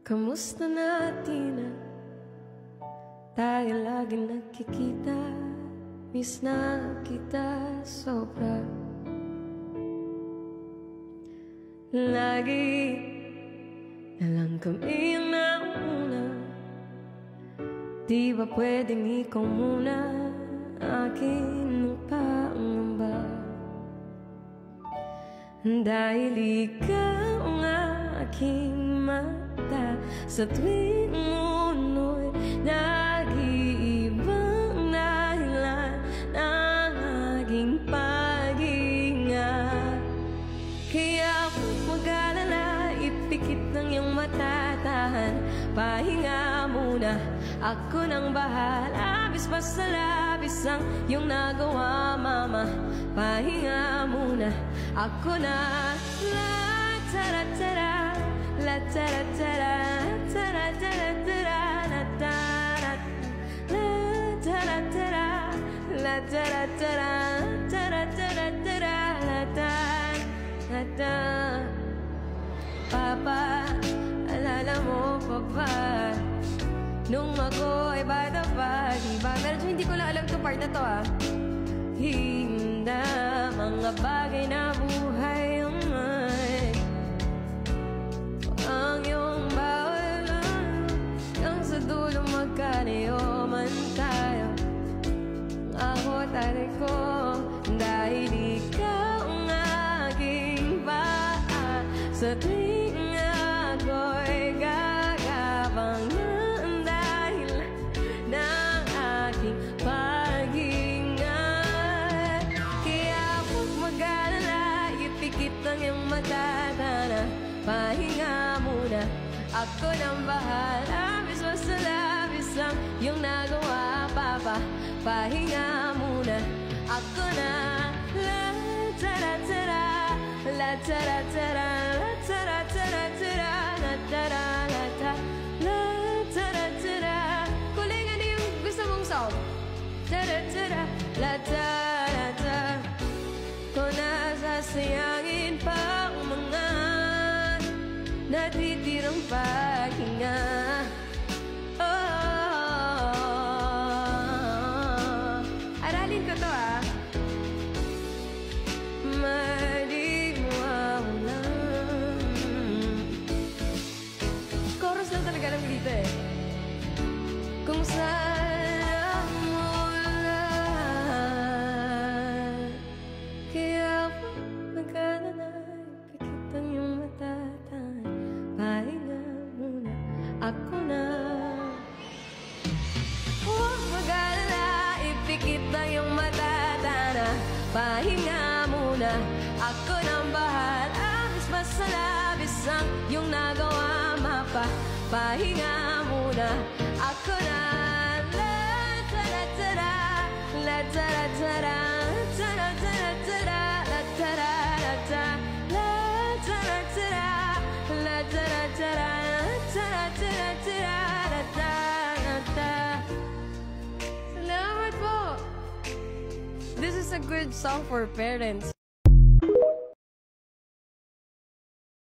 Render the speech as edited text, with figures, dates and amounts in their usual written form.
Kamusta na, Tina? Tayo lagi nagkikita, miss na kita sobra. Lagi na lang kami ang nauna. Di ba pwedeng ikaw muna akin ang pangamba? Dahil ikaw ang aking mata sa tuwing muno'y nag-iibang dahilan ng aking pag-ingat. Kaya huwag mag-alala, ipikit ng iyong matatahan. Pahinga muna, ako nang bahala. Labis pa sa labis ang iyong nagawa, mama. Pahinga muna, ako na. La tara tara, la tara tara, tara tara tara, la tara, la tara tara, la tara tara, tara tara tara, la tara, la tara. Papa, alala mo pa ba nung ako ay bata pa, diba? Pero hindi ko lang alam itong part na to, ah. Hinda mga bagay na buhay ang may ang iyong bawal hanggang sa dulo magkanayo man tayo. Ako tari ko dahil ikaw ang aking paa sa tuwing ako'y gagabang ng dahil ng aking pag-ingat. Kaya huwag mag-alala, ipikit ang iyong matatana. Pahinga muna, ako nang bahala. Labis pa sa labis ang iyong nagawa, papa. Pahinga muna, ako na. La tara tara, la tara tara, la tara tara tara, la tara la ta, la tara tara. Kulingan yung gusto mong song. Tara tara, la tara tara. Kung nasasayangin pa ang mga natitirang paghinga. Aralin ko to, ah. Madigmawala. Chorus lang talaga lang dito, eh. Kung saan mula. Kaya magkalala, pikit ang iyong matatan. Pahinga muna, ako na. Huwag mag-alala, ipikit na iyong matatana. Pahinga muna, ako nang bahala. Labis pa sa labis ang iyong nagawa, mapa. Pahinga muna, ako na. La tara tara, la tara tara, tara tara tara, la tara la ta, la tara tara, la tara tara, tara tara tara, la tara ta. Salamat po. This is a good song for parents.